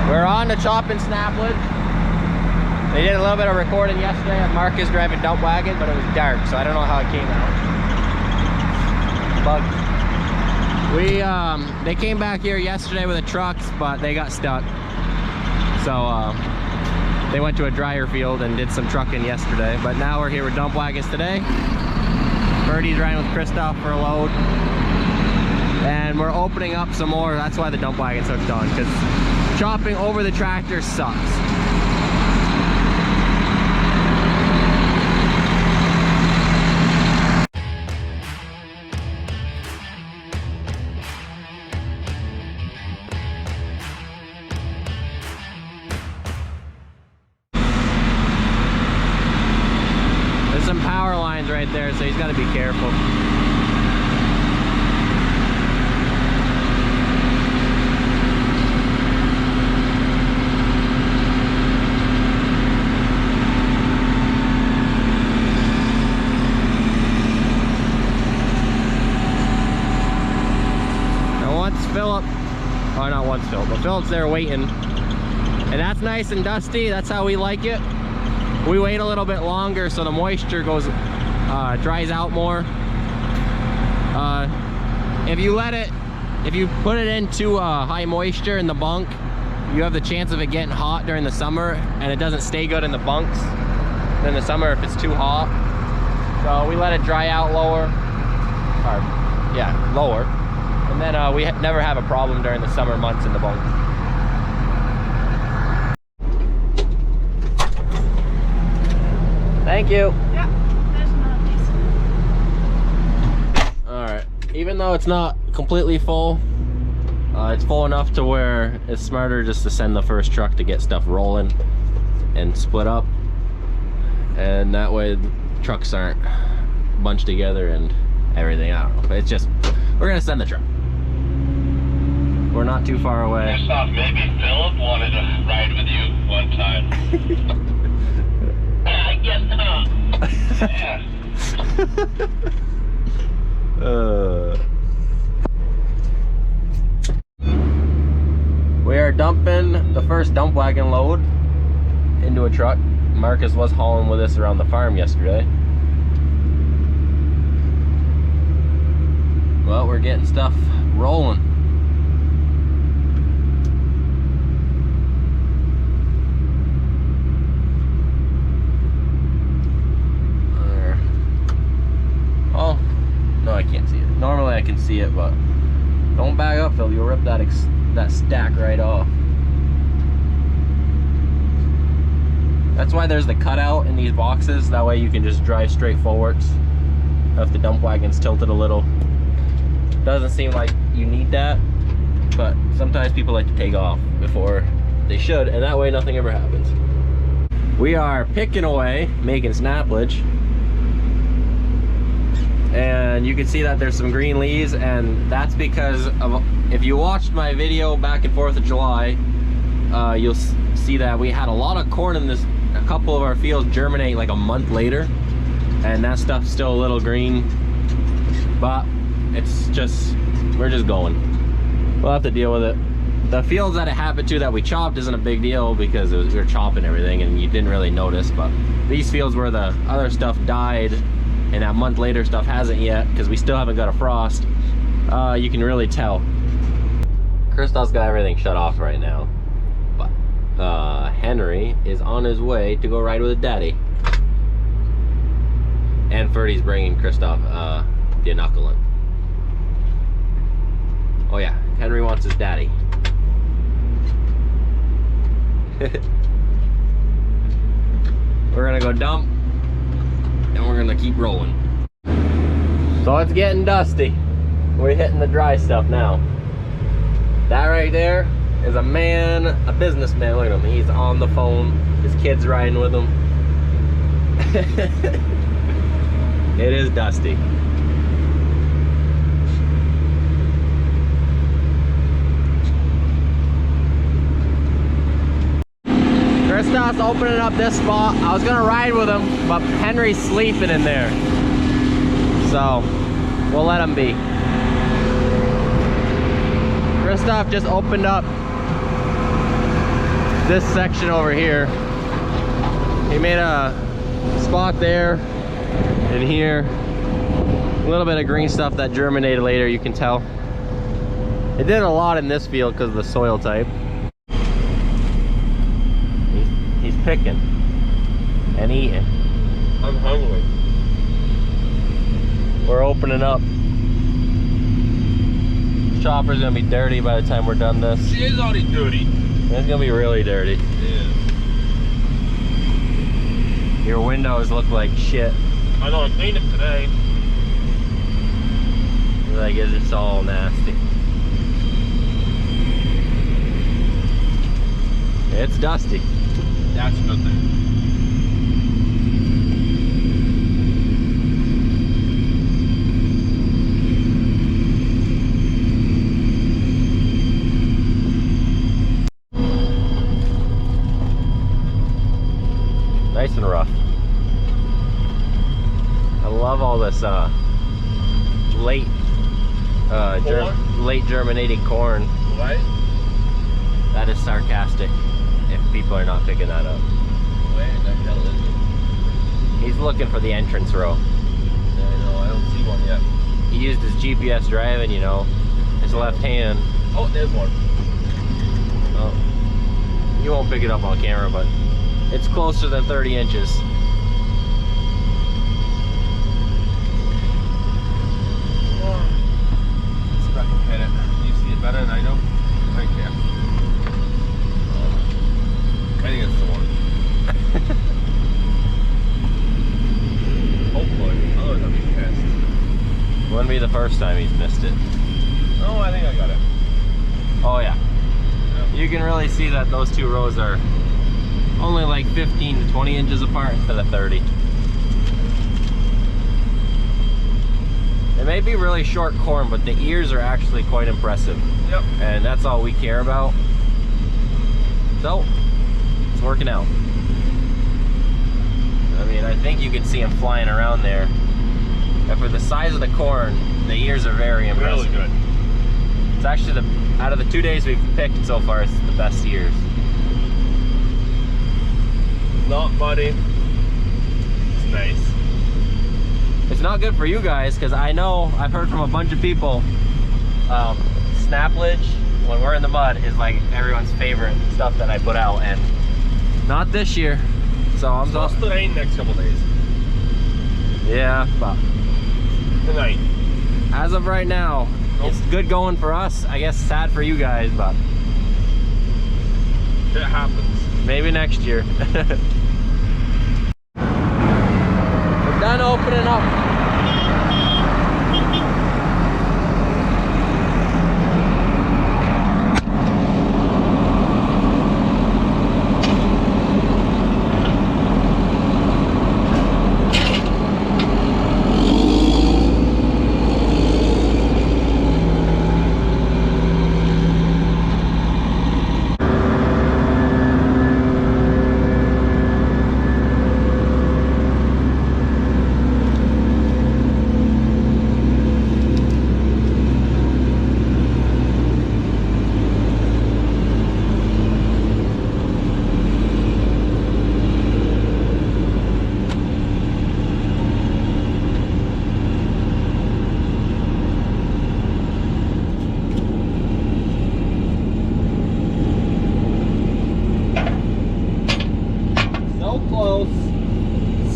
We're on the chopping Snaplage. They did a little bit of recording yesterday of Marcus driving dump wagon, but it was dark, so I don't know how it came out. But they came back here yesterday with the trucks, but they got stuck. So they went to a dryer field and did some trucking yesterday. But now we're here with dump wagons today. Birdie's riding with Christoph for a load. And we're opening up some more. That's why the dump wagon's hooked on, because chopping over the tractor sucks. There's some power lines right there, so he's got to be careful. But Philip's there waiting, and that's nice and dusty. That's how we like it. We wait a little bit longer so the moisture goes dries out more. If you put it into high moisture in the bunk, you have the chance of it getting hot during the summer, and it doesn't stay good in the bunks in the summer if it's too hot. So we let it dry out lower, lower. And then we never have a problem during the summer months in the bunk. Thank you. Yeah, there's another piece. Alright, even though it's not completely full, it's full enough to where it's smarter just to send the first truck to get stuff rolling and split up. And that way the trucks aren't bunched together and everything. I don't know, but it's just, we're gonna send the truck. We're not too far away. First off, maybe Philip wanted to ride with you one time. I guess not. Yeah. We are dumping the first dump wagon load into a truck. Marcus was hauling with us around the farm yesterday. Well, we're getting stuff rolling. Oh, no, I can't see it. Normally I can see it, but don't back up, Phil. You'll rip that stack right off. That's why there's the cutout in these boxes. That way you can just drive straight forwards. If the dump wagon's tilted a little. Doesn't seem like you need that, but sometimes people like to take off before they should, and that way nothing ever happens. We are picking away, making snaplage. And you can see that there's some green leaves, and that's because of, if you watched my video back in 4th of July, you'll see that we had a lot of corn in this. A couple of our fields germinate like a month later, and that stuff's still a little green, but it's just, we're just going. We'll have to deal with it. The fields that it happened to that we chopped isn't a big deal because we were chopping everything and you didn't really notice, but these fields where the other stuff died and that month later stuff hasn't yet, because we still haven't got a frost, you can really tell. Christoph's got everything shut off right now, but Henry is on his way to go ride with his daddy. And Ferdy's bringing Christoph the inoculant. Oh yeah, Henry wants his daddy. We're gonna go dump, and we're gonna keep rolling. So it's getting dusty. We're hitting the dry stuff now. That right there is a man, a businessman. Look at him, he's on the phone. His kid's riding with him. It is dusty. Christoph's opening up this spot. I was gonna ride with him, but Henry's sleeping in there. So, we'll let him be. Christoph just opened up this section over here. He made a spot there and here. A little bit of green stuff that germinated later, you can tell. It did a lot in this field because of the soil type. He's picking and eating. I'm hungry. We're opening up. Chopper's gonna be dirty by the time we're done this. She is already dirty. It's gonna be really dirty. Yeah. Your windows look like shit. I know, I cleaned it today. Like it's all nasty. It's dusty. That's a good thing. Nice and rough. I love all this late late germinating corn. What? That is sarcastic if people are not picking that up. Where the hell is it? He's looking for the entrance row. Yeah, I know, I don't see one yet. He used his GPS driving, you know, his left hand. Oh, there's one. Oh, you won't pick it up on camera, but it's closer than 30 inches. See if I can hit it. You see it better than I do? Right there. I think it's the one. Hopefully. Otherwise I'll be pissed. Wouldn't be the first time he's missed it. Oh, I think I got it. Oh yeah. You can really see that those two rows are only like 15 to 20 inches apart instead of 30. It may be really short corn, but the ears are actually quite impressive. Yep. And that's all we care about. So, it's working out. I mean, I think you can see them flying around there. And for the size of the corn, the ears are very impressive. Really good. It's actually out of the 2 days we've picked so far, it's the best ears. Not muddy. It's nice. It's not good for you guys because I know I've heard from a bunch of people snaplage when we're in the mud is like everyone's favorite stuff that I put out, and not this year. So I'm supposed to rain next couple days. Yeah, but Tonight. as of right now, it's good going for us. I guess sad for you guys, but It happens. maybe next year. We're done opening up.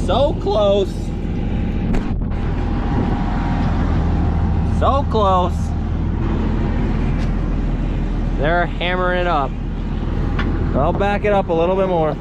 So close. So close. They're hammering it up. I'll back it up a little bit more.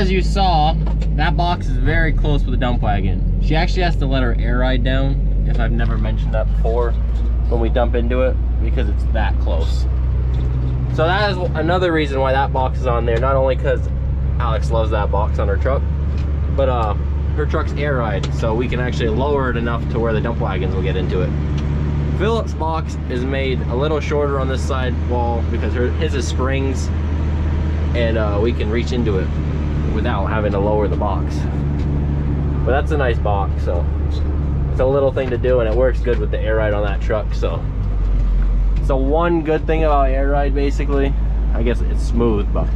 as you saw, that box is very close with the dump wagon. She actually has to let her air ride down, if I've never mentioned that before, when we dump into it, because it's that close. So that is another reason why that box is on there. Not only because Alex loves that box on her truck, but her truck's air ride, so we can actually lower it enough to where the dump wagons will get into it. Philip's box is made a little shorter on this side wall because his is springs, and we can reach into it without having to lower the box. But that's a nice box, so it's a little thing to do, and it works good with the air ride on that truck. So one good thing about air ride, basically, I guess it's smooth, but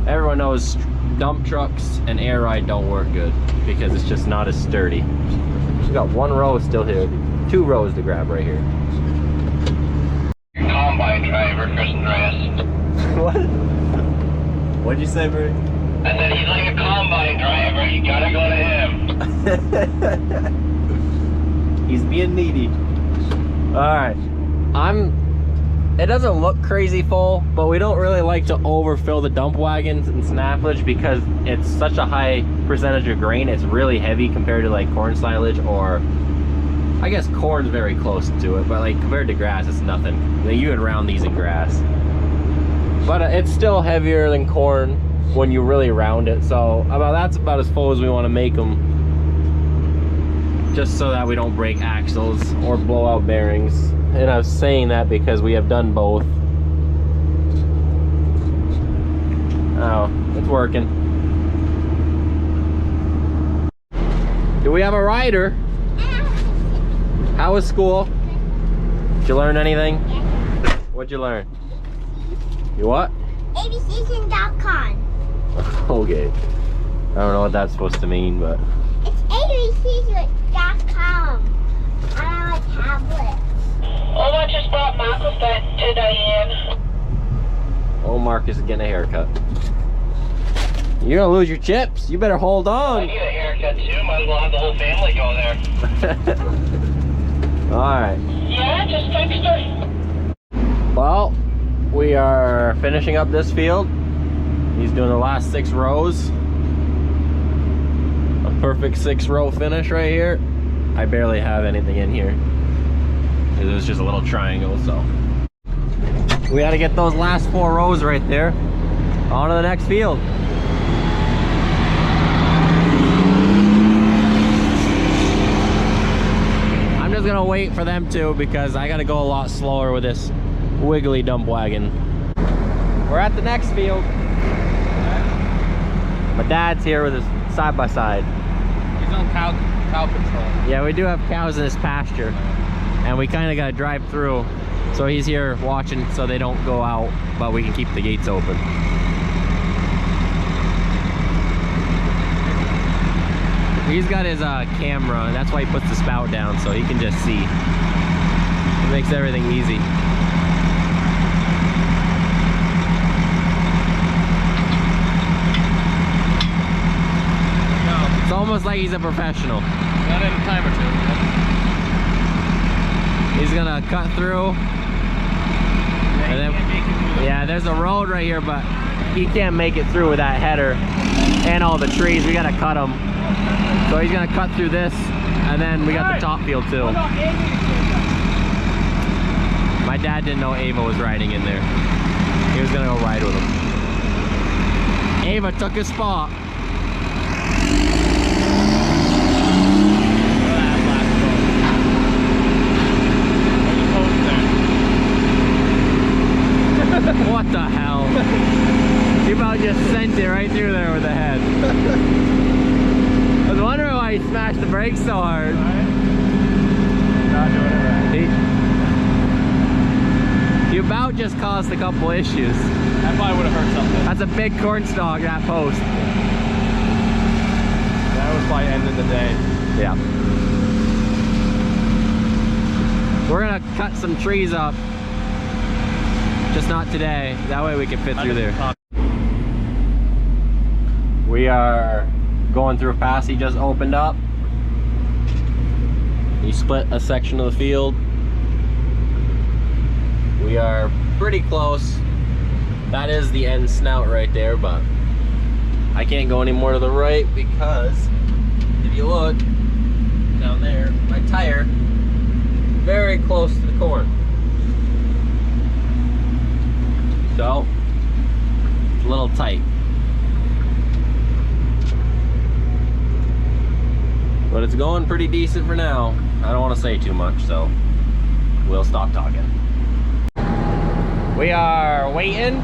everyone knows dump trucks and air ride don't work good because it's just not as sturdy. We got one row still here, 2 rows to grab right here. Your combine driver, Chris Andreas. What? What'd you say, Bert? I said he's like a combine driver. You gotta go to him. He's being needy. Alright. It doesn't look crazy full, but we don't really like to overfill the dump wagons in Snaplage because it's such a high percentage of grain. It's really heavy compared to like corn silage, or I guess corn's very close to it, but like compared to grass, it's nothing. You would round these in grass. But it's still heavier than corn when you really round it. So that's about as full as we want to make them, just so that we don't break axles or blow out bearings. And I was saying that because we have done both. Oh, it's working. Do we have a rider? How was school? Did you learn anything? Yeah. What'd you learn? You what? abcseason.com. Okay. I don't know what that's supposed to mean, but... It's abcseason.com on our tablet. Oh, I just brought Marcus back to Diane. Oh, Marcus is getting a haircut. You're gonna lose your chips. You better hold I on. need a haircut too. Might as well have the whole family go there. Alright. Yeah, just text her. Well, we are finishing up this field. He's doing the last 6 rows. A perfect 6-row finish right here. I barely have anything in here. It was just a little triangle, so. We gotta get those last 4 rows right there. On to the next field. I'm just gonna wait for them to, because I gotta go a lot slower with this wiggly dump wagon. We're at the next field. My dad's here with his side-by-side. He's on cow control. Yeah, we do have cows in this pasture, and we kind of got to drive through. So he's here watching so they don't go out, but we can keep the gates open. He's got his camera, and that's why he puts the spout down, so he can just see. It makes everything easy. It's almost like he's a professional. Got in a time or 2. He's gonna cut through. And then, yeah, there's a road right here, but he can't make it through with that header and all the trees. We gotta cut them. So he's gonna cut through this, and then we got the top field too. My dad didn't know Ava was riding in there. He was gonna go ride with him. Ava took his spot. What the hell? You about just sent it right through there with the head. I was wondering why he smashed the brakes so hard. Not doing it right. He about just caused a couple issues. That probably would have hurt something. That's a big corn stalk, that post. That was probably ended the day. Yeah. We're gonna cut some trees up. Just not today. That way we can fit through there. We are going through a pass he just opened up. He split a section of the field. We are pretty close. That is the end snout right there, but I can't go any more to the right because if you look down there, my tire very close to the corn. So it's a little tight. But it's going pretty decent for now. I don't want to say too much, so we'll stop talking. We are waiting.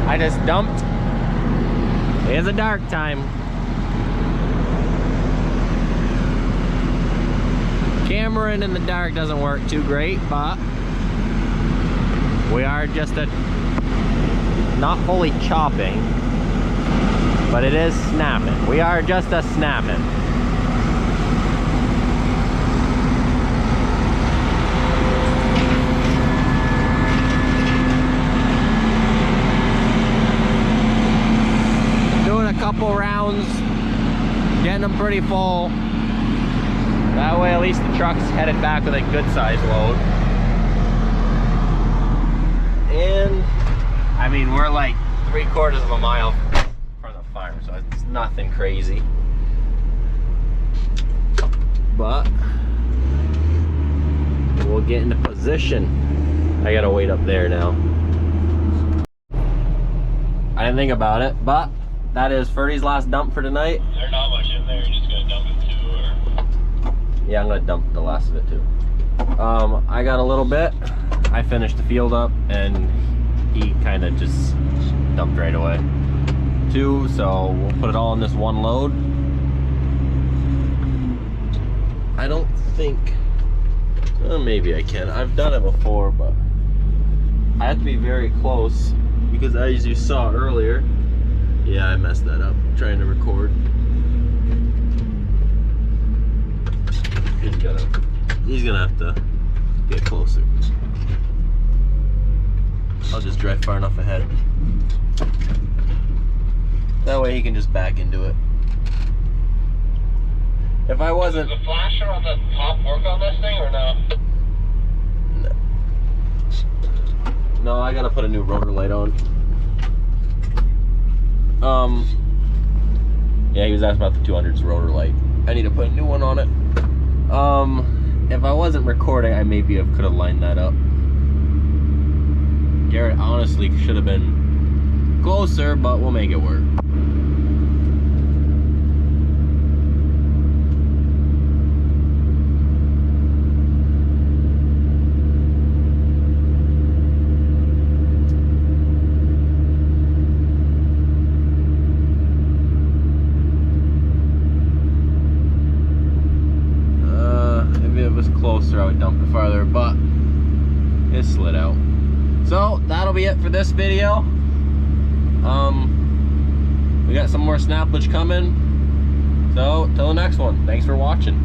I just dumped. It's a dark time. Cameraing in the dark doesn't work too great, but we are just not fully chopping, but it is snapping. We are just a snapping. Doing a couple rounds, getting them pretty full. That way at least the truck's headed back with a good size load. And I mean, we're like 3/4 of a mile from the farm, so it's nothing crazy. But we'll get into position. I gotta wait up there now. I didn't think about it, but that is Ferdy's last dump for tonight. There's not much in there. You're just gonna dump it too, or? Yeah, I'm gonna dump the last of it too. I got a little bit. I finished the field up and he kind of just dumped right away too, so we'll put it all in this one load. I don't think, maybe I can. I've done it before, but I have to be very close because as you saw earlier, yeah, I messed that up trying to record. He's gonna have to get closer. I'll just drive far enough ahead. That way he can just back into it. If I wasn't... Does the flasher on the top work on this thing or no? No, I gotta put a new rotor light on. Yeah, he was asking about the 200's rotor light. I need to put a new one on it. If I wasn't recording, I maybe could have lined that up. Garrett honestly should have been closer, but we'll make it work. Closer, I would dump it farther, but it slid out. So that'll be it for this video. We got some more snaplage coming, so till the next one. Thanks for watching.